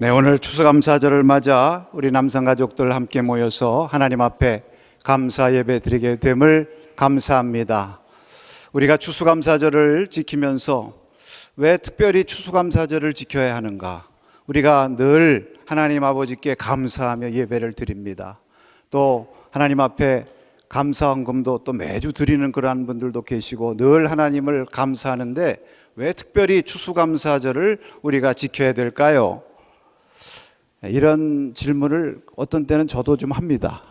네, 오늘 추수감사절을 맞아 우리 남성 가족들 함께 모여서 하나님 앞에 감사 예배 드리게 됨을 감사합니다. 우리가 추수감사절을 지키면서 왜 특별히 추수감사절을 지켜야 하는가? 우리가 늘 하나님 아버지께 감사하며 예배를 드립니다. 또 하나님 앞에 감사헌금도 또 매주 드리는 그러한 분들도 계시고 늘 하나님을 감사하는데 왜 특별히 추수감사절을 우리가 지켜야 될까요? 이런 질문을 어떤 때는 저도 좀 합니다.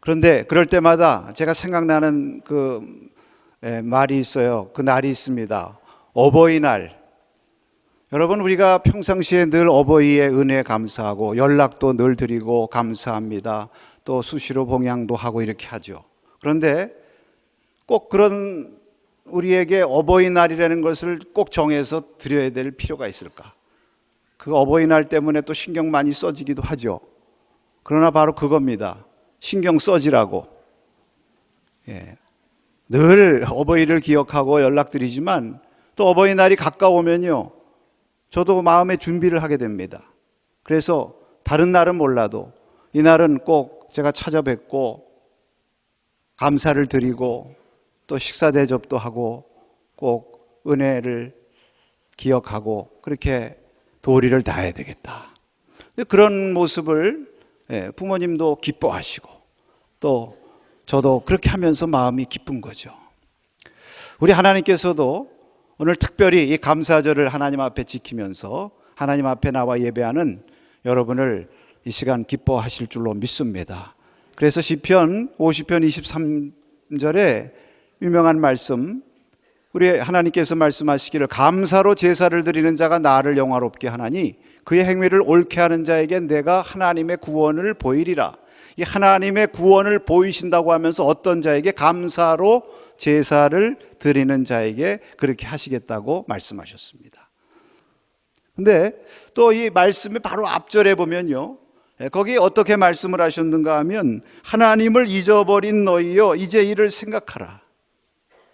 그런데 그럴 때마다 제가 생각나는 말이 있어요. 그 날이 있습니다. 어버이날. 여러분, 우리가 평상시에 늘 어버이의 은혜에 감사하고 연락도 늘 드리고 감사합니다. 또 수시로 봉양도 하고 이렇게 하죠. 그런데 꼭 그런 우리에게 어버이날이라는 것을 꼭 정해서 드려야 될 필요가 있을까? 그 어버이날 때문에 또 신경 많이 써지기도 하죠. 그러나 바로 그겁니다. 신경 써지라고. 늘 어버이를 기억하고 연락드리지만 또 어버이날이 가까우면요, 저도 마음의 준비를 하게 됩니다. 그래서 다른 날은 몰라도 이날은 꼭 제가 찾아뵙고 감사를 드리고 또 식사 대접도 하고 꼭 은혜를 기억하고 그렇게 도리를 다해야 되겠다. 그런 모습을 부모님도 기뻐하시고 또 저도 그렇게 하면서 마음이 기쁜 거죠. 우리 하나님께서도 오늘 특별히 이 감사절을 하나님 앞에 지키면서 하나님 앞에 나와 예배하는 여러분을 이 시간 기뻐하실 줄로 믿습니다. 그래서 시편 50편 23절에 유명한 말씀, 우리 하나님께서 말씀하시기를 감사로 제사를 드리는 자가 나를 영화롭게 하나니 그의 행위를 옳게 하는 자에게 내가 하나님의 구원을 보이리라. 이 하나님의 구원을 보이신다고 하면서 어떤 자에게? 감사로 제사를 드리는 자에게 그렇게 하시겠다고 말씀하셨습니다. 근데 또 이 말씀의 바로 앞절에 보면요, 거기 어떻게 말씀을 하셨는가 하면 하나님을 잊어버린 너희여 이제 이를 생각하라.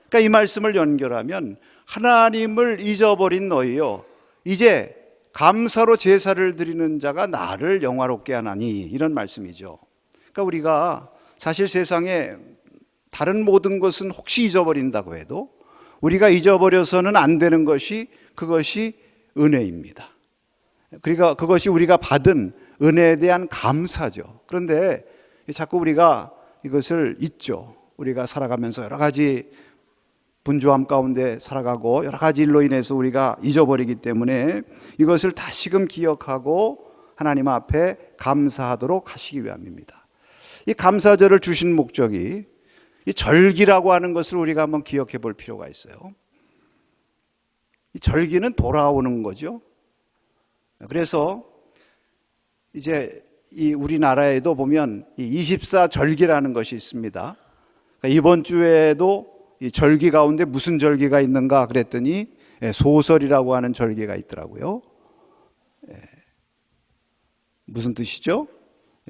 그러니까 이 말씀을 연결하면 하나님을 잊어버린 너희요 이제 감사로 제사를 드리는 자가 나를 영화롭게 하나니, 이런 말씀이죠. 그러니까 우리가 사실 세상에 다른 모든 것은 혹시 잊어버린다고 해도 우리가 잊어버려서는 안 되는 것이 그것이 은혜입니다. 그러니까 그것이 우리가 받은 은혜에 대한 감사죠. 그런데 자꾸 우리가 이것을 잊죠. 우리가 살아가면서 여러 가지 분주함 가운데 살아가고 여러 가지 일로 인해서 우리가 잊어버리기 때문에 이것을 다시금 기억하고 하나님 앞에 감사하도록 하시기 위함입니다. 이 감사절을 주신 목적이 이 절기라고 하는 것을 우리가 한번 기억해 볼 필요가 있어요. 이 절기는 돌아오는 거죠. 그래서 이제 이 우리나라에도 보면 이 24절기라는 것이 있습니다. 그러니까 이번 주에도 이 절기 가운데 무슨 절기가 있는가 그랬더니 소설이라고 하는 절기가 있더라고요. 무슨 뜻이죠?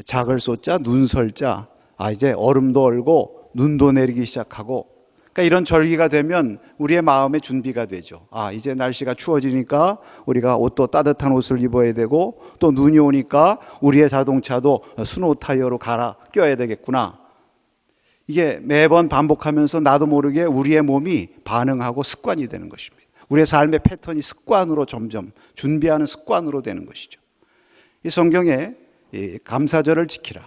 작을 소자, 눈설자. 이제 얼음도 얼고 눈도 내리기 시작하고, 그러니까 이런 절기가 되면 우리의 마음의 준비가 되죠. 이제 날씨가 추워지니까 우리가 옷도 따뜻한 옷을 입어야 되고 또 눈이 오니까 우리의 자동차도 스노우 타이어로 갈아 껴야 되겠구나. 이게 매번 반복하면서 나도 모르게 우리의 몸이 반응하고 습관이 되는 것입니다. 우리의 삶의 패턴이 습관으로 점점 준비하는 습관으로 되는 것이죠. 이 성경에 이 감사절을 지키라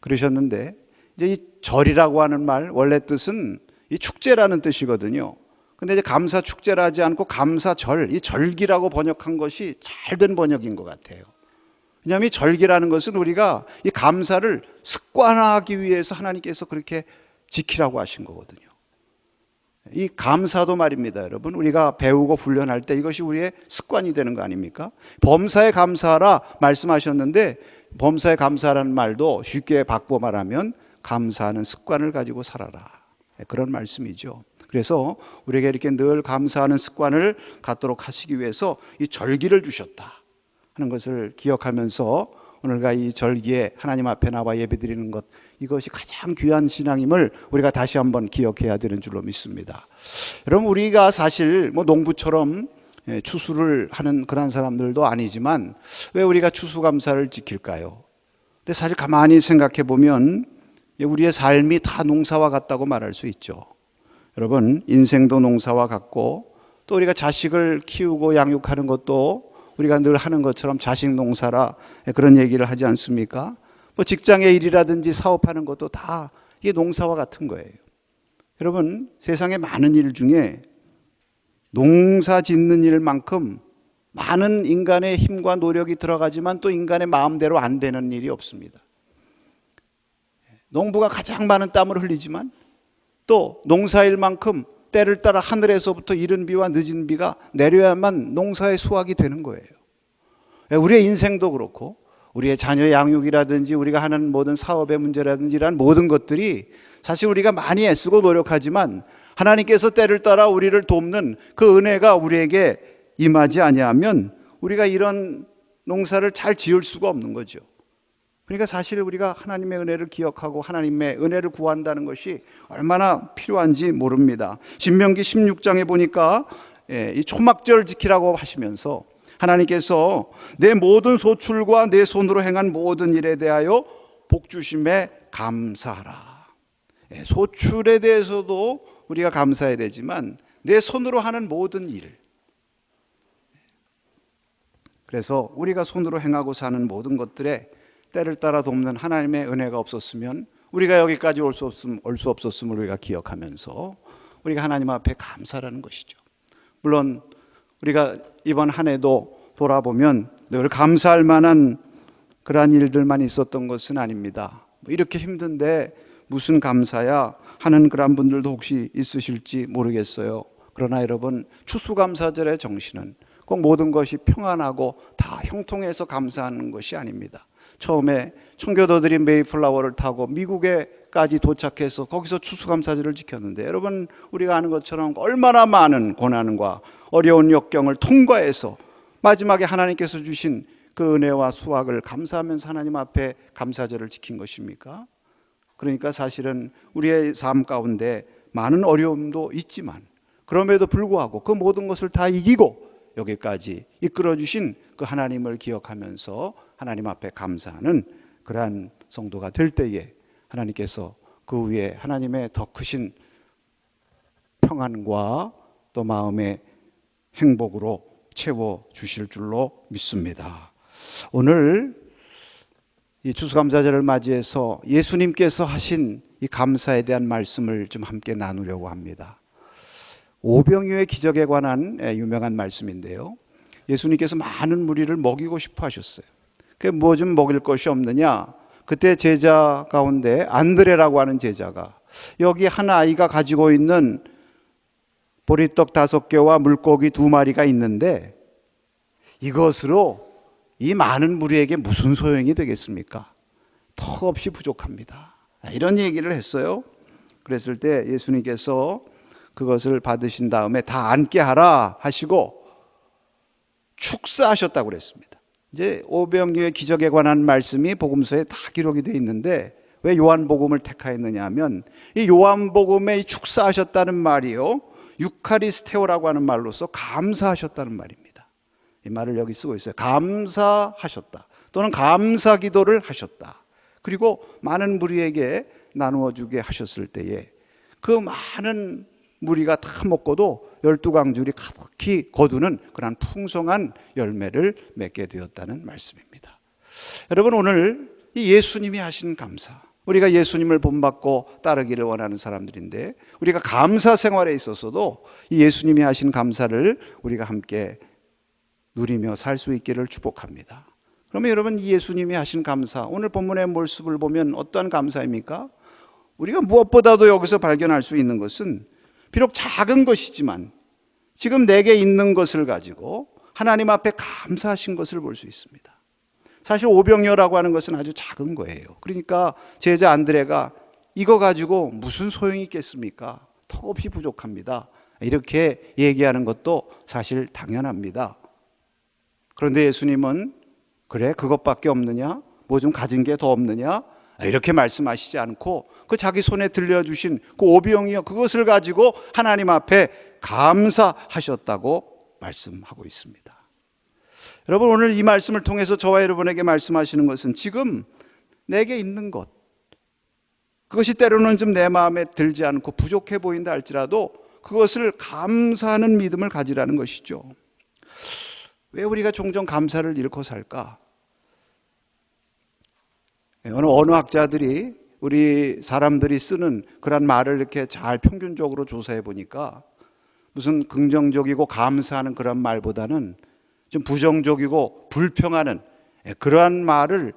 그러셨는데, 이제 이 절이라고 하는 말 원래 뜻은 이 축제라는 뜻이거든요. 근데 이제 감사 축제를 하지 않고 감사절, 이 절기라고 번역한 것이 잘된 번역인 것 같아요. 왜냐하면 이 절기라는 것은 우리가 이 감사를 습관화하기 위해서 하나님께서 그렇게 지키라고 하신 거거든요. 이 감사도 말입니다, 여러분. 우리가 배우고 훈련할 때 이것이 우리의 습관이 되는 거 아닙니까? 범사에 감사하라 말씀하셨는데, 범사에 감사라는 말도 쉽게 바꿔 말하면 감사하는 습관을 가지고 살아라, 그런 말씀이죠. 그래서 우리에게 이렇게 늘 감사하는 습관을 갖도록 하시기 위해서 이 절기를 주셨다 하는 것을 기억하면서 오늘과 이 절기에 하나님 앞에 나와 예배드리는 것, 이것이 가장 귀한 신앙임을 우리가 다시 한번 기억해야 되는 줄로 믿습니다. 여러분, 우리가 사실 농부처럼 추수를 하는 그런 사람들도 아니지만 왜 우리가 추수감사를 지킬까요? 근데 사실 가만히 생각해 보면 우리의 삶이 다 농사와 같다고 말할 수 있죠. 여러분, 인생도 농사와 같고 또 우리가 자식을 키우고 양육하는 것도 우리가 늘 하는 것처럼 자식 농사라 그런 얘기를 하지 않습니까? 뭐 직장의 일이라든지 사업하는 것도 다 이게 농사와 같은 거예요. 여러분, 세상에 많은 일 중에 농사 짓는 일만큼 많은 인간의 힘과 노력이 들어가지만 또 인간의 마음대로 안 되는 일이 없습니다. 농부가 가장 많은 땀을 흘리지만 또 농사일만큼 때를 따라 하늘에서부터 이른 비와 늦은 비가 내려야만 농사의 수확이 되는 거예요. 우리의 인생도 그렇고 우리의 자녀 양육이라든지 우리가 하는 모든 사업의 문제라든지 이런 모든 것들이 사실 우리가 많이 애쓰고 노력하지만 하나님께서 때를 따라 우리를 돕는 그 은혜가 우리에게 임하지 아니하면 우리가 이런 농사를 잘 지을 수가 없는 거죠. 그러니까 사실 우리가 하나님의 은혜를 기억하고 하나님의 은혜를 구한다는 것이 얼마나 필요한지 모릅니다. 신명기 16장에 보니까 이 초막절 지키라고 하시면서 하나님께서 내 모든 소출과 내 손으로 행한 모든 일에 대하여 복주심에 감사하라. 소출에 대해서도 우리가 감사해야 되지만 내 손으로 하는 모든 일, 그래서 우리가 손으로 행하고 사는 모든 것들에 때를 따라 돕는 하나님의 은혜가 없었으면 우리가 여기까지 올 수 없었음을 우리가 기억하면서 우리가 하나님 앞에 감사라는 것이죠. 물론 우리가 이번 한 해도 돌아보면 늘 감사할 만한 그러한 일들만 있었던 것은 아닙니다. 이렇게 힘든데 무슨 감사야 하는 그런 분들도 혹시 있으실지 모르겠어요. 그러나 여러분, 추수감사절의 정신은 꼭 모든 것이 평안하고 다 형통해서 감사하는 것이 아닙니다. 처음에 청교도들이 메이플라워를 타고 미국에까지 도착해서 거기서 추수감사절을 지켰는데 여러분, 우리가 아는 것처럼 얼마나 많은 고난과 어려운 역경을 통과해서 마지막에 하나님께서 주신 그 은혜와 수확을 감사하면서 하나님 앞에 감사절을 지킨 것입니까? 그러니까 사실은 우리의 삶 가운데 많은 어려움도 있지만 그럼에도 불구하고 그 모든 것을 다 이기고 여기까지 이끌어 주신 그 하나님을 기억하면서 하나님 앞에 감사하는 그러한 성도가 될 때에 하나님께서 그 위에 하나님의 더 크신 평안과 또 마음의 행복으로 채워 주실 줄로 믿습니다. 오늘 이 추수감사절을 맞이해서 예수님께서 하신 이 감사에 대한 말씀을 좀 함께 나누려고 합니다. 오병이어의 기적에 관한 유명한 말씀인데요, 예수님께서 많은 무리를 먹이고 싶어 하셨어요. 뭐 좀 먹일 것이 없느냐, 그때 제자 가운데 안드레라고 하는 제자가 여기 한 아이가 가지고 있는 보리떡 5개와 물고기 2마리가 있는데 이것으로 이 많은 무리에게 무슨 소용이 되겠습니까? 턱없이 부족합니다. 이런 얘기를 했어요. 그랬을 때 예수님께서 그것을 받으신 다음에 다 앉게 하라 하시고 축사하셨다고 그랬습니다. 이제 오병이어의 기적에 관한 말씀이 복음서에 다 기록이 되어 있는데 왜 요한복음을 택하였느냐 하면 이 요한복음에 축사하셨다는 말이요, 유카리스테오라고 하는 말로서 감사하셨다는 말입니다. 이 말을 여기 쓰고 있어요. 감사하셨다 또는 감사 기도를 하셨다. 그리고 많은 무리에게 나누어 주게 하셨을 때에 그 많은 무리가 다 먹고도 12광줄이 가득히 거두는 그런 풍성한 열매를 맺게 되었다는 말씀입니다. 여러분, 오늘 이 예수님이 하신 감사, 우리가 예수님을 본받고 따르기를 원하는 사람들인데 우리가 감사 생활에 있어서도 이 예수님이 하신 감사를 우리가 함께 누리며 살 수 있기를 축복합니다. 그러면 여러분, 이 예수님이 하신 감사, 오늘 본문의 모습을 보면 어떠한 감사입니까? 우리가 무엇보다도 여기서 발견할 수 있는 것은 비록 작은 것이지만 지금 내게 있는 것을 가지고 하나님 앞에 감사하신 것을 볼 수 있습니다. 사실 오병이어라고 하는 것은 아주 작은 거예요. 그러니까 제자 안드레가 이거 가지고 무슨 소용이 있겠습니까? 턱없이 부족합니다. 이렇게 얘기하는 것도 사실 당연합니다. 그런데 예수님은 그래 그것밖에 없느냐? 뭐 좀 가진 게 더 없느냐? 이렇게 말씀하시지 않고 그 자기 손에 들려주신 그 오병이어 그것을 가지고 하나님 앞에 감사하셨다고 말씀하고 있습니다. 여러분, 오늘 이 말씀을 통해서 저와 여러분에게 말씀하시는 것은 지금 내게 있는 것, 그것이 때로는 좀 내 마음에 들지 않고 부족해 보인다 할지라도 그것을 감사하는 믿음을 가지라는 것이죠. 왜 우리가 종종 감사를 잃고 살까? 어느 언어학자들이 우리 사람들이 쓰는 그런 말을 이렇게 잘 평균적으로 조사해 보니까 무슨 긍정적이고 감사하는 그런 말보다는 좀 부정적이고 불평하는 그러한 말을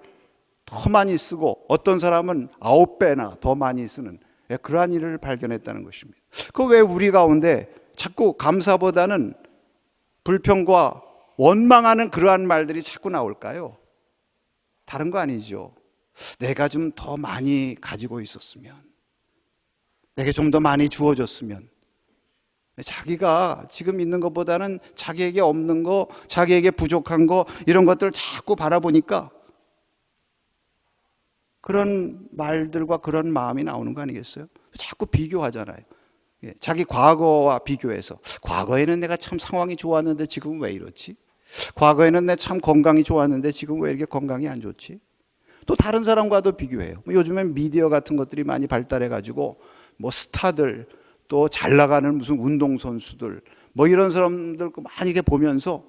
더 많이 쓰고 어떤 사람은 9배나 더 많이 쓰는 그러한 일을 발견했다는 것입니다. 그 왜 우리 가운데 자꾸 감사보다는 불평과 원망하는 그러한 말들이 자꾸 나올까요? 다른 거 아니죠. 내가 좀 더 많이 가지고 있었으면, 내게 좀 더 많이 주어졌으면, 자기가 지금 있는 것보다는 자기에게 없는 거, 자기에게 부족한 거, 이런 것들을 자꾸 바라보니까 그런 말들과 그런 마음이 나오는 거 아니겠어요? 자꾸 비교하잖아요. 자기 과거와 비교해서, 과거에는 내가 참 상황이 좋았는데 지금은 왜 이렇지? 과거에는 내 참 건강이 좋았는데 지금 왜 이렇게 건강이 안 좋지? 또 다른 사람과도 비교해요. 요즘엔 미디어 같은 것들이 많이 발달해가지고 뭐 스타들, 또 잘 나가는 무슨 운동선수들, 뭐 이런 사람들 많이 이렇게 보면서,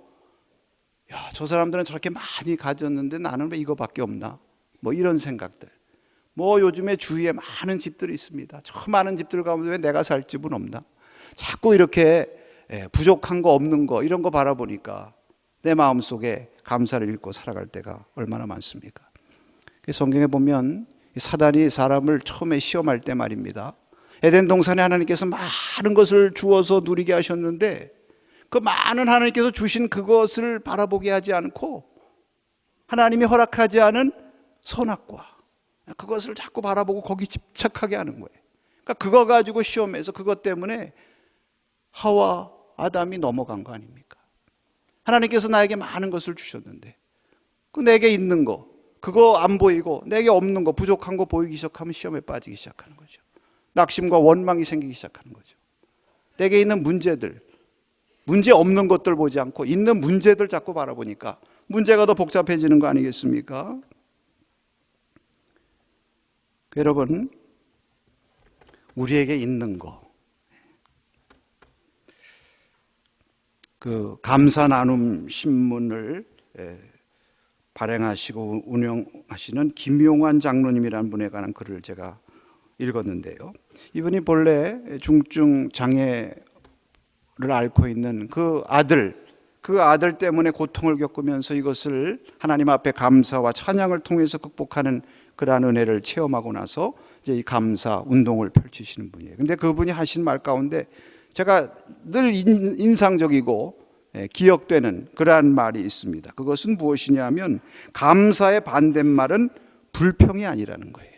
야, 저 사람들은 저렇게 많이 가졌는데 나는 왜 이거밖에 없나? 뭐 이런 생각들. 뭐 요즘에 주위에 많은 집들이 있습니다. 저 많은 집들 가운데 왜 내가 살 집은 없나? 자꾸 이렇게 부족한 거 없는 거 이런 거 바라보니까 내 마음속에 감사를 잃고 살아갈 때가 얼마나 많습니까? 성경에 보면 사단이 사람을 처음에 시험할 때 말입니다. 에덴 동산에 하나님께서 많은 것을 주어서 누리게 하셨는데 그 많은 하나님께서 주신 그것을 바라보게 하지 않고 하나님이 허락하지 않은 선악과, 그것을 자꾸 바라보고 거기 집착하게 하는 거예요. 그러니까 그거 가지고 시험해서 그것 때문에 하와 아담이 넘어간 거 아닙니까? 하나님께서 나에게 많은 것을 주셨는데 그 내게 있는 거, 그거 안 보이고 내게 없는 거, 부족한 거 보이기 시작하면 시험에 빠지기 시작하는 거죠. 낙심과 원망이 생기기 시작하는 거죠. 내게 있는 문제들, 문제 없는 것들 보지 않고 있는 문제들 자꾸 바라보니까 문제가 더 복잡해지는 거 아니겠습니까? 여러분, 우리에게 있는 거, 그 감사 나눔 신문을 발행하시고 운영하시는 김용환 장로님이라는 분에 관한 글을 제가 읽었는데요. 이분이 본래 중증 장애를 앓고 있는 그 아들 때문에 고통을 겪으면서 이것을 하나님 앞에 감사와 찬양을 통해서 극복하는 그러한 은혜를 체험하고 나서 이제 이 감사 운동을 펼치시는 분이에요. 근데 그분이 하신 말 가운데 제가 늘 인상적이고 기억되는 그러한 말이 있습니다. 그것은 무엇이냐면 감사의 반대말은 불평이 아니라는 거예요.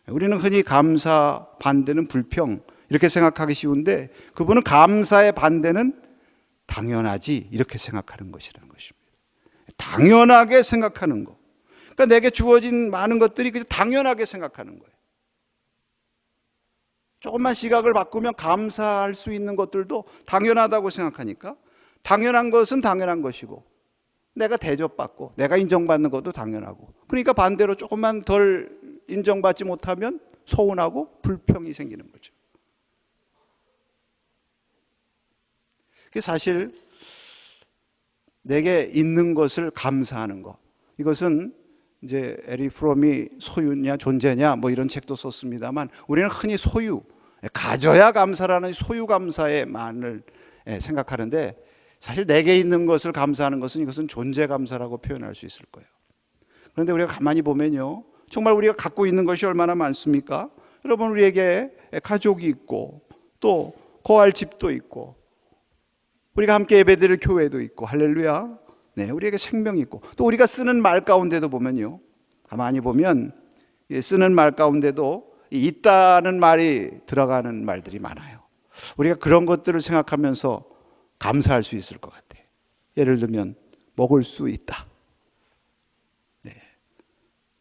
우리는 흔히 감사 반대는 불평 이렇게 생각하기 쉬운데 그분은 감사의 반대는 당연하지 이렇게 생각하는 것이라는 것입니다. 당연하게 생각하는 거. 그러니까 내게 주어진 많은 것들이 그냥 당연하게 생각하는 거예요. 조금만 시각을 바꾸면 감사할 수 있는 것들도 당연하다고 생각하니까 당연한 것은 당연한 것이고 내가 대접받고 내가 인정받는 것도 당연하고, 그러니까 반대로 조금만 덜 인정받지 못하면 서운하고 불평이 생기는 거죠. 사실 내게 있는 것을 감사하는 것, 이것은 이제 에리 프롬이 소유냐 존재냐 뭐 이런 책도 썼습니다만 우리는 흔히 소유, 가져야 감사라는 소유 감사에만을 생각하는데 사실 내게 있는 것을 감사하는 것은 이것은 존재 감사라고 표현할 수 있을 거예요. 그런데 우리가 가만히 보면요, 정말 우리가 갖고 있는 것이 얼마나 많습니까? 여러분, 우리에게 가족이 있고 또 거할 집도 있고 우리가 함께 예배드릴 교회도 있고, 할렐루야. 네, 우리에게 생명이 있고 또 우리가 쓰는 말 가운데도 보면요, 가만히 보면 쓰는 말 가운데도 있다는 말이 들어가는 말들이 많아요. 우리가 그런 것들을 생각하면서 감사할 수 있을 것 같아요. 예를 들면 먹을 수 있다, 네.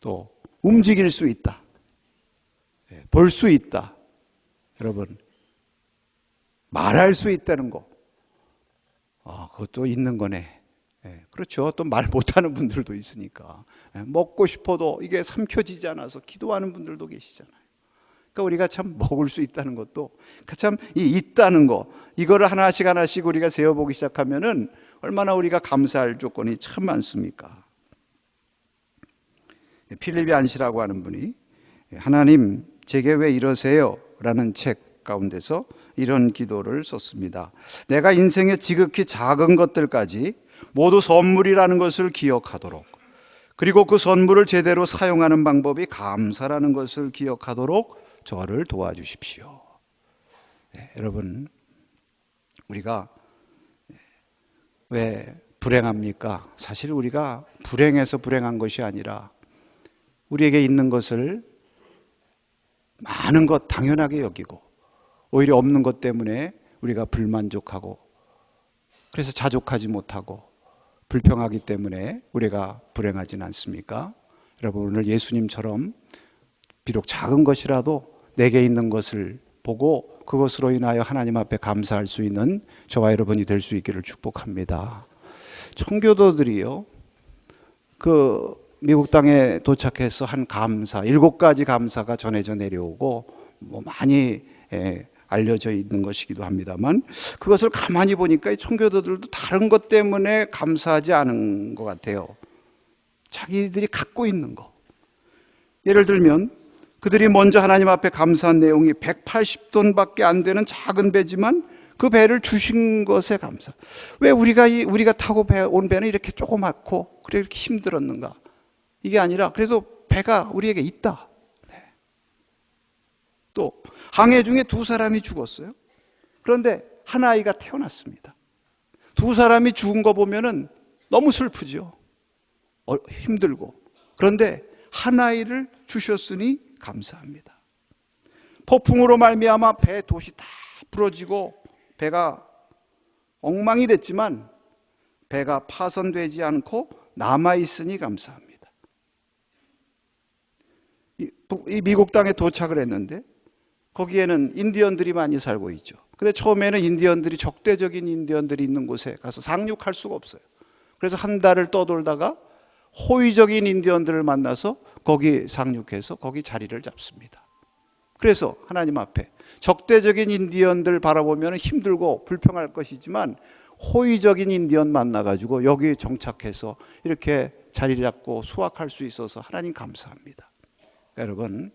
또 움직일 수 있다, 네. 볼 수 있다, 여러분 말할 수 있다는 거, 그것도 있는 거네. 예, 그렇죠. 또 말 못하는 분들도 있으니까. 예, 먹고 싶어도 이게 삼켜지지 않아서 기도하는 분들도 계시잖아요. 그러니까 우리가 참 먹을 수 있다는 것도 참 있다는 거, 이거를 하나씩 하나씩 우리가 세어보기 시작하면은 얼마나 우리가 감사할 조건이 참 많습니까? 필립이 안시라고 하는 분이 하나님 제게 왜 이러세요? 라는 책 가운데서 이런 기도를 썼습니다. 내가 인생의 지극히 작은 것들까지 모두 선물이라는 것을 기억하도록, 그리고 그 선물을 제대로 사용하는 방법이 감사라는 것을 기억하도록 저를 도와주십시오. 네, 여러분, 우리가 왜 불행합니까? 사실 우리가 불행해서 불행한 것이 아니라 우리에게 있는 것을 많은 것 당연하게 여기고 오히려 없는 것 때문에 우리가 불만족하고 그래서 자족하지 못하고 불평하기 때문에 우리가 불행하진 않습니까? 여러분, 오늘 예수님처럼 비록 작은 것이라도 내게 있는 것을 보고 그것으로 인하여 하나님 앞에 감사할 수 있는 저와 여러분이 될 수 있기를 축복합니다. 청교도들이요, 미국 땅에 도착해서 한 감사, 7가지 감사가 전해져 내려오고 많이 알려져 있는 것이기도 합니다만, 그것을 가만히 보니까 이 청교도들도 다른 것 때문에 감사하지 않은 것 같아요. 자기들이 갖고 있는 거. 예를 들면 그들이 먼저 하나님 앞에 감사한 내용이 180돈밖에 안 되는 작은 배지만 그 배를 주신 것에 감사. 왜 우리가 타고 온 배는 이렇게 조그맣고 그래 이렇게 힘들었는가? 이게 아니라 그래도 배가 우리에게 있다. 네. 또 항해 중에 2사람이 죽었어요. 그런데 한 아이가 태어났습니다. 2사람이 죽은 거 보면은 너무 슬프죠. 힘들고. 그런데 한 아이를 주셨으니 감사합니다. 폭풍으로 말미암아 배 돛이 다 부러지고 배가 엉망이 됐지만 배가 파손되지 않고 남아있으니 감사합니다. 이 미국 땅에 도착을 했는데 거기에는 인디언들이 많이 살고 있죠. 근데 처음에는 적대적인 인디언들이 있는 곳에 가서 상륙할 수가 없어요. 그래서 한 달을 떠돌다가 호의적인 인디언들을 만나서 거기 상륙해서 거기 자리를 잡습니다. 그래서 하나님 앞에 적대적인 인디언들 바라보면 힘들고 불평할 것이지만 호의적인 인디언 만나가지고 여기 정착해서 이렇게 자리를 잡고 수확할 수 있어서 하나님 감사합니다. 그러니까 여러분,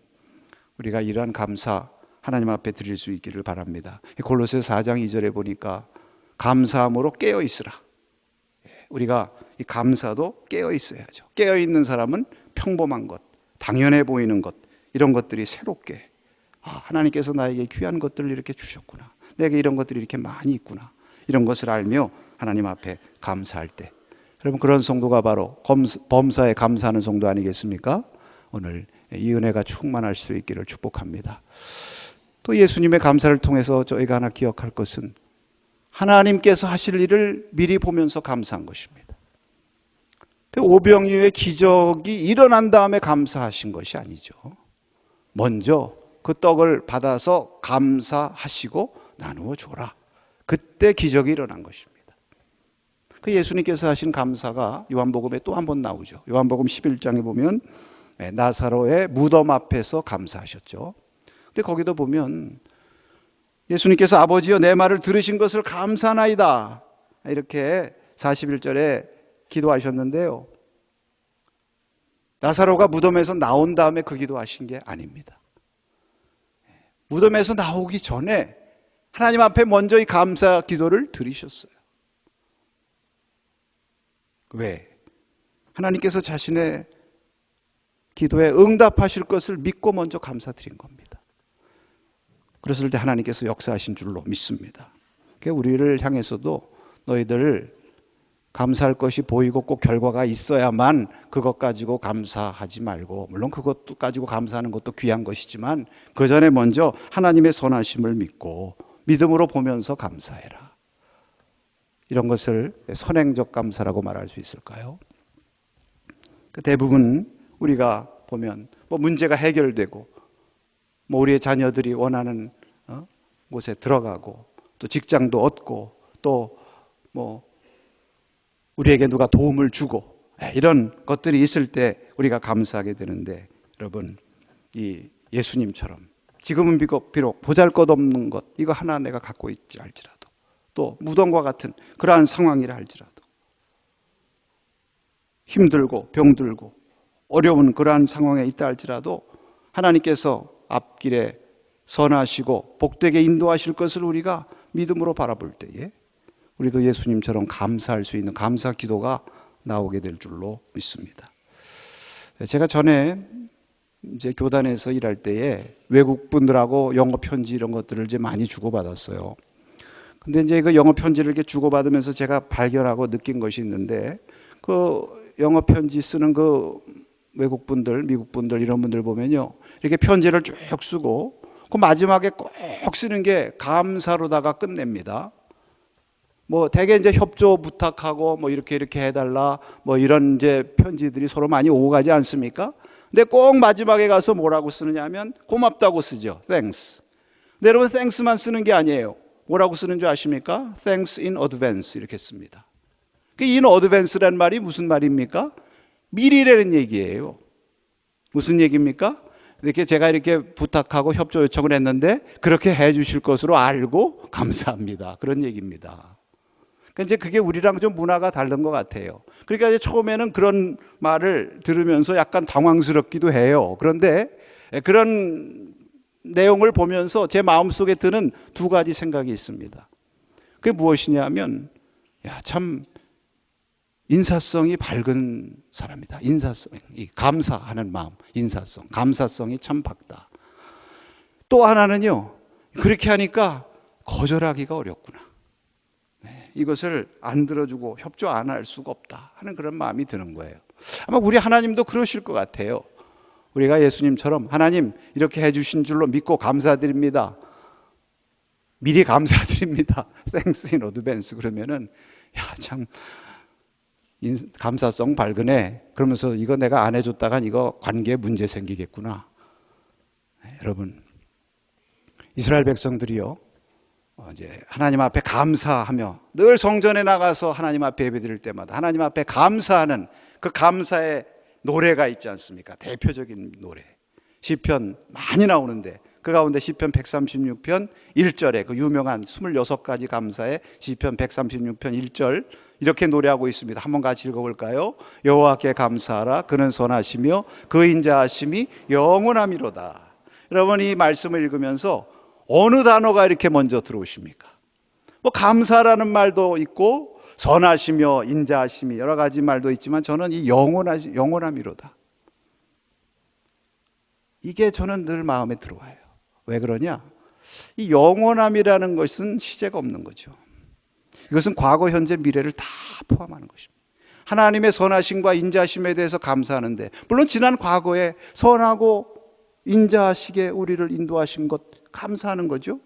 우리가 이러한 감사 하나님 앞에 드릴 수 있기를 바랍니다. 골로새서 4장 2절에 보니까 감사함으로 깨어 있으라. 우리가 이 감사도 깨어 있어야죠. 깨어 있는 사람은 평범한 것, 당연해 보이는 것, 이런 것들이 새롭게, 하나님께서 나에게 귀한 것들을 이렇게 주셨구나, 내게 이런 것들이 이렇게 많이 있구나, 이런 것을 알며 하나님 앞에 감사할 때, 여러분, 그런 성도가 바로 범사에 감사하는 성도 아니겠습니까? 오늘 이 은혜가 충만할 수 있기를 축복합니다. 또 예수님의 감사를 통해서 저희가 하나 기억할 것은 하나님께서 하실 일을 미리 보면서 감사한 것입니다. 오병이어의 기적이 일어난 다음에 감사하신 것이 아니죠. 먼저 그 떡을 받아서 감사하시고 나누어 줘라. 그때 기적이 일어난 것입니다. 그 예수님께서 하신 감사가 요한복음에 또 한 번 나오죠. 요한복음 11장에 보면 나사로의 무덤 앞에서 감사하셨죠. 근데 거기도 보면 예수님께서 아버지여 내 말을 들으신 것을 감사하나이다, 이렇게 41절에 기도하셨는데요, 나사로가 무덤에서 나온 다음에 그 기도하신 게 아닙니다. 무덤에서 나오기 전에 하나님 앞에 먼저 이 감사 기도를 드리셨어요. 왜? 하나님께서 자신의 기도에 응답하실 것을 믿고 먼저 감사드린 겁니다. 그랬을 때 하나님께서 역사하신 줄로 믿습니다. 우리를 향해서도 너희들 감사할 것이 보이고 꼭 결과가 있어야만 그것 가지고 감사하지 말고, 물론 그것 가지고 감사하는 것도 귀한 것이지만 그 전에 먼저 하나님의 선하심을 믿고 믿음으로 보면서 감사해라. 이런 것을 선행적 감사라고 말할 수 있을까요? 대부분 우리가 보면 문제가 해결되고 우리의 자녀들이 원하는 곳에 들어가고 또 직장도 얻고 또 뭐 우리에게 누가 도움을 주고 이런 것들이 있을 때 우리가 감사하게 되는데, 여러분, 이 예수님처럼 지금은 비록 보잘것없는 것 이거 하나 내가 갖고 있지 할지라도, 또 무덤과 같은 그러한 상황이라 할지라도, 힘들고 병들고 어려운 그러한 상황에 있다 할지라도 하나님께서 앞길에 선하시고 복되게 인도하실 것을 우리가 믿음으로 바라볼 때에 우리도 예수님처럼 감사할 수 있는 감사 기도가 나오게 될 줄로 믿습니다. 제가 전에 이제 교단에서 일할 때에 외국 분들하고 영어 편지 이런 것들을 이제 많이 주고받았어요. 근데 이제 그 영어 편지를 이렇게 주고받으면서 제가 발견하고 느낀 것이 있는데, 그 영어 편지 쓰는 그 외국 분들, 미국 분들 이런 분들 보면요, 이렇게 편지를 쭉 쓰고 그 마지막에 꼭 쓰는 게 감사로다가 끝냅니다. 뭐 대개 이제 협조 부탁하고 뭐 이렇게 해달라 뭐 이런 이제 편지들이 서로 많이 오고 가지 않습니까? 근데 꼭 마지막에 가서 뭐라고 쓰느냐 하면 고맙다고 쓰죠. Thanks. 근데 여러분, thanks만 쓰는 게 아니에요. 뭐라고 쓰는 줄 아십니까? Thanks in advance 이렇게 씁니다. 그 in advance라는 말이 무슨 말입니까? 미리라는 얘기예요. 무슨 얘기입니까? 이렇게 제가 이렇게 부탁하고 협조 요청을 했는데 그렇게 해 주실 것으로 알고 감사합니다. 그런 얘기입니다. 그러니까 이제 그게 우리랑 좀 문화가 다른 것 같아요. 그러니까 이제 처음에는 그런 말을 들으면서 약간 당황스럽기도 해요. 그런데 그런 내용을 보면서 제 마음속에 드는 두 가지 생각이 있습니다. 그게 무엇이냐면, 참 인사성이 밝은 사람이다. 인사성, 이 감사하는 마음, 인사성, 감사성이 참 밝다. 또 하나는요, 그렇게 하니까 거절하기가 어렵구나. 이것을 안 들어주고 협조 안 할 수가 없다 하는 그런 마음이 드는 거예요. 아마 우리 하나님도 그러실 것 같아요. 우리가 예수님처럼 하나님 이렇게 해주신 줄로 믿고 감사드립니다, 미리 감사드립니다, Thanks in advance 그러면은 참 감사성 밝으네. 그러면서 이거 내가 안 해줬다간 이거 관계에 문제 생기겠구나. 여러분, 이스라엘 백성들이요, 이제 하나님 앞에 감사하며 늘 성전에 나가서 하나님 앞에 예배드릴 때마다 하나님 앞에 감사하는 그 감사의 노래가 있지 않습니까? 대표적인 노래, 시편 많이 나오는데 그 가운데 시편 136편 1절에 그 유명한 26가지 감사의 시편 136편 1절 이렇게 노래하고 있습니다. 한번 같이 읽어볼까요? 여호와께 감사하라. 그는 선하시며 그 인자하심이 영원함이로다. 여러분, 이 말씀을 읽으면서 어느 단어가 이렇게 먼저 들어오십니까? 뭐 감사라는 말도 있고 선하시며 인자하심이 여러 가지 말도 있지만 저는 이 영원함이로다, 이게 저는 늘 마음에 들어와요. 왜 그러냐? 이 영원함이라는 것은 시제가 없는 거죠. 이것은 과거, 현재, 미래를 다 포함하는 것입니다. 하나님의 선하심과 인자하심에 대해서 감사하는데, 물론 지난 과거에 선하고 인자하시게 우리를 인도하신 것 감사하는 거죠.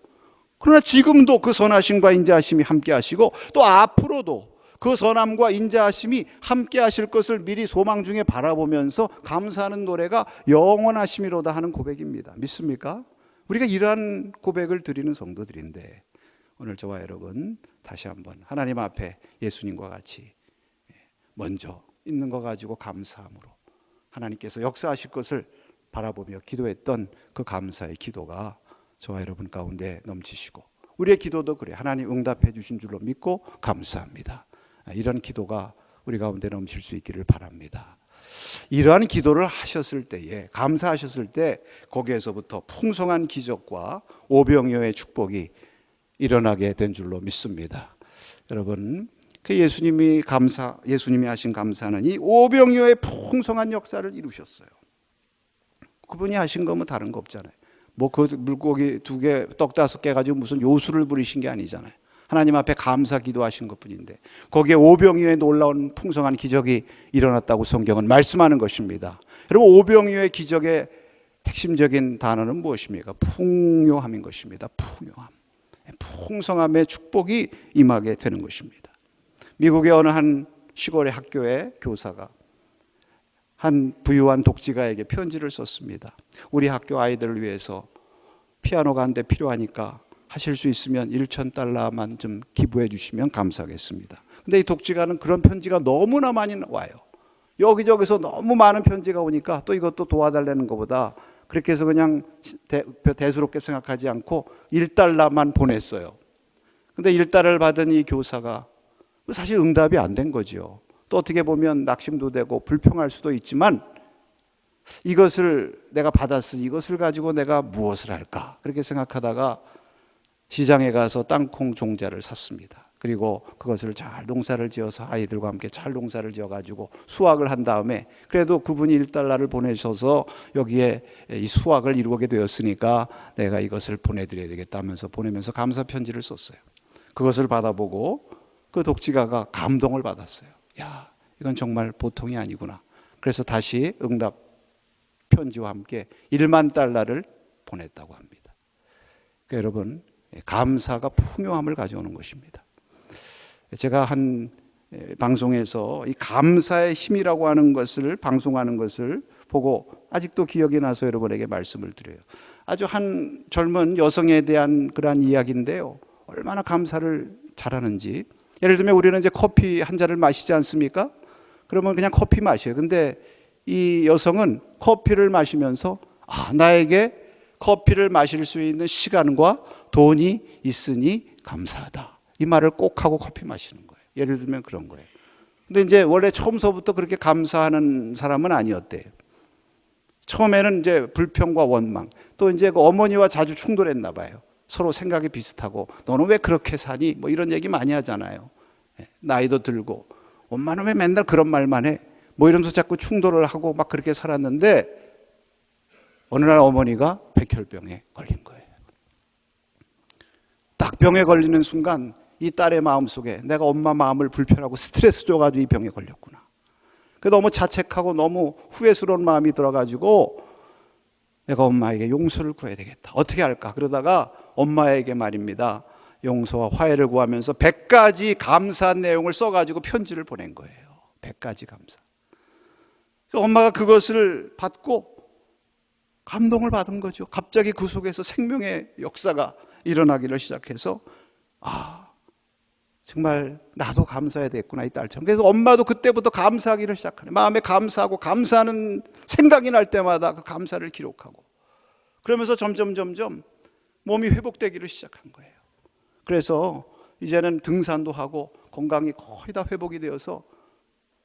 그러나 지금도 그 선하심과 인자하심이 함께 하시고 또 앞으로도 그 선함과 인자하심이 함께 하실 것을 미리 소망 중에 바라보면서 감사하는 노래가 영원하심이로다 하는 고백입니다. 믿습니까? 우리가 이러한 고백을 드리는 성도들인데, 오늘 저와 여러분 다시 한번 하나님 앞에 예수님과 같이 먼저 있는 거 가지고 감사함으로 하나님께서 역사하실 것을 바라보며 기도했던 그 감사의 기도가 저와 여러분 가운데 넘치시고, 우리의 기도도 그래 하나님 응답해 주신 줄로 믿고 감사합니다, 이런 기도가 우리 가운데 넘칠 수 있기를 바랍니다. 이러한 기도를 하셨을 때에, 감사하셨을 때 거기에서부터 풍성한 기적과 오병이어의 축복이 일어나게 된 줄로 믿습니다. 여러분, 그 예수님이 하신 감사는 이 오병이어의 풍성한 역사를 이루셨어요. 그분이 하신 거면 다른 거 없잖아요. 뭐 그 물고기 2개, 떡 5개 가지고 무슨 요술을 부리신 게 아니잖아요. 하나님 앞에 감사 기도하신 것뿐인데 거기에 오병이어의 놀라운 풍성한 기적이 일어났다고 성경은 말씀하는 것입니다. 여러분, 오병이어의 기적의 핵심적인 단어는 무엇입니까? 풍요함인 것입니다. 풍요함, 풍성함의 축복이 임하게 되는 것입니다. 미국의 어느 한 시골의 학교의 교사가 한 부유한 독지가에게 편지를 썼습니다. 우리 학교 아이들을 위해서 피아노가 한 대 필요하니까 하실 수 있으면 1,000달러만 좀 기부해 주시면 감사하겠습니다. 근데 이 독지가는 그런 편지가 너무나 많이 와요. 여기저기서 너무 많은 편지가 오니까 또 이것도 도와달라는 것보다 그렇게 해서 그냥 대수롭게 생각하지 않고 1달러만 보냈어요. 근데 1달러를 받은 이 교사가 사실 응답이 안 된 거죠. 또 어떻게 보면 낙심도 되고 불평할 수도 있지만 이것을 내가 받았으니 이것을 가지고 내가 무엇을 할까? 그렇게 생각하다가 시장에 가서 땅콩 종자를 샀습니다. 그리고 그것을 잘 농사를 지어서 아이들과 함께 잘 농사를 지어가지고 수확을 한 다음에 그래도 그분이 1달러를 보내셔서 여기에 이 수확을 이루게 되었으니까 내가 이것을 보내드려야 되겠다 하면서 보내면서 감사 편지를 썼어요. 그것을 받아보고 그 독지가가 감동을 받았어요. 야, 이건 정말 보통이 아니구나. 그래서 다시 응답 편지와 함께 1만 달러를 보냈다고 합니다. 그러니까 여러분, 감사가 풍요함을 가져오는 것입니다. 제가 한 방송에서 이 감사의 힘이라고 하는 것을 방송하는 것을 보고 아직도 기억이 나서 여러분에게 말씀을 드려요. 아주 한 젊은 여성에 대한 그러한 이야기인데요. 얼마나 감사를 잘하는지. 예를 들면 우리는 이제 커피 한 잔을 마시지 않습니까? 그러면 그냥 커피 마셔요. 근데 이 여성은 커피를 마시면서 나에게 커피를 마실 수 있는 시간과 돈이 있으니 감사하다. 이 말을 꼭 하고 커피 마시는 거예요. 예를 들면 그런 거예요. 근데 이제 원래 처음서부터 그렇게 감사하는 사람은 아니었대요. 처음에는 이제 불평과 원망, 또 이제 그 어머니와 자주 충돌했나 봐요. 서로 생각이 비슷하고 너는 왜 그렇게 사니? 뭐 이런 얘기 많이 하잖아요. 나이도 들고 엄마는 왜 맨날 그런 말만 해? 뭐 이러면서 자꾸 충돌을 하고 막 그렇게 살았는데 어느 날 어머니가 백혈병에 걸린 거예요. 딱 병에 걸리는 순간 이 딸의 마음속에 내가 엄마 마음을 불편하고 스트레스 줘가지고 이 병에 걸렸구나. 너무 자책하고 너무 후회스러운 마음이 들어가지고 내가 엄마에게 용서를 구해야 되겠다. 어떻게 할까? 그러다가 엄마에게 말입니다. 용서와 화해를 구하면서 100가지 감사한 내용을 써가지고 편지를 보낸 거예요. 100가지 감사. 엄마가 그것을 받고 감동을 받은 거죠. 갑자기 그 속에서 생명의 역사가 일어나기를 시작해서 정말 나도 감사해야 되겠구나 이 딸처럼. 그래서 엄마도 그때부터 감사하기를 시작하네. 마음에 감사하고 감사하는 생각이 날 때마다 그 감사를 기록하고 그러면서 점점 몸이 회복되기를 시작한 거예요. 그래서 이제는 등산도 하고 건강이 거의 다 회복이 되어서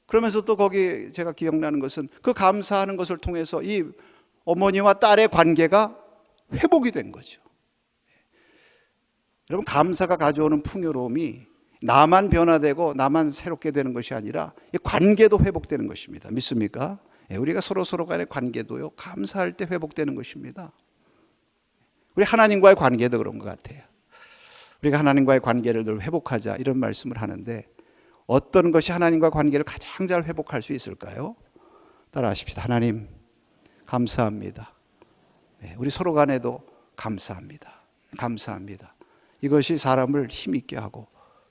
그러면서 또 거기 제가 기억나는 것은 그 감사하는 것을 통해서 이 어머니와 딸의 관계가 회복이 된 거죠. 여러분, 감사가 가져오는 풍요로움이 나만 변화되고 나만 새롭게 되는 것이 아니라 이 관계도 회복되는 것입니다. 믿습니까? 우리가 서로 간의 관계도요, 감사할 때 회복되는 것입니다. 우리 하나님과의 관계도 그런 것 같아요. 우리가 하나님과의 관계를 늘 회복하자 이런 말씀을 하는데 어떤 것이 하나님과 관계를 가장 잘 회복할 수 있을까요? 따라하십시다. 하나님 감사합니다. 우리 서로 간에도 감사합니다. 감사합니다. 이것이 사람을 힘있게 하고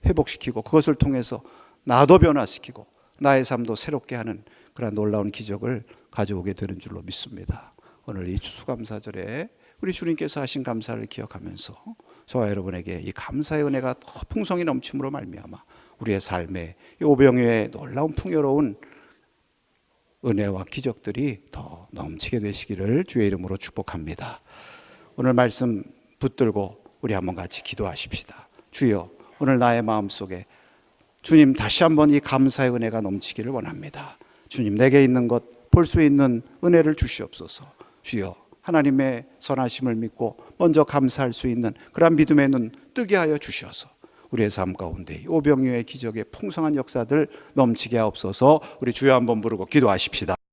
회복시키고 그것을 통해서 나도 변화시키고 나의 삶도 새롭게 하는 그런 놀라운 기적을 가져오게 되는 줄로 믿습니다. 오늘 이 추수감사절에 우리 주님께서 하신 감사를 기억하면서 저와 여러분에게 이 감사의 은혜가 더 풍성히 넘침으로 말미암아 우리의 삶에 이 오병이어의 놀라운 풍요로운 은혜와 기적들이 더 넘치게 되시기를 주의 이름으로 축복합니다. 오늘 말씀 붙들고 우리 한번 같이 기도하십시다. 주여, 오늘 나의 마음속에 주님 다시 한번 이 감사의 은혜가 넘치기를 원합니다. 주님, 내게 있는 것 볼 수 있는 은혜를 주시옵소서. 주여, 하나님의 선하심을 믿고 먼저 감사할 수 있는 그런 믿음의 눈 뜨게 하여 주셔서 우리의 삶 가운데 오병이어의 기적의 풍성한 역사들 넘치게 하옵소서. 우리 주여 한번 부르고 기도하십시다.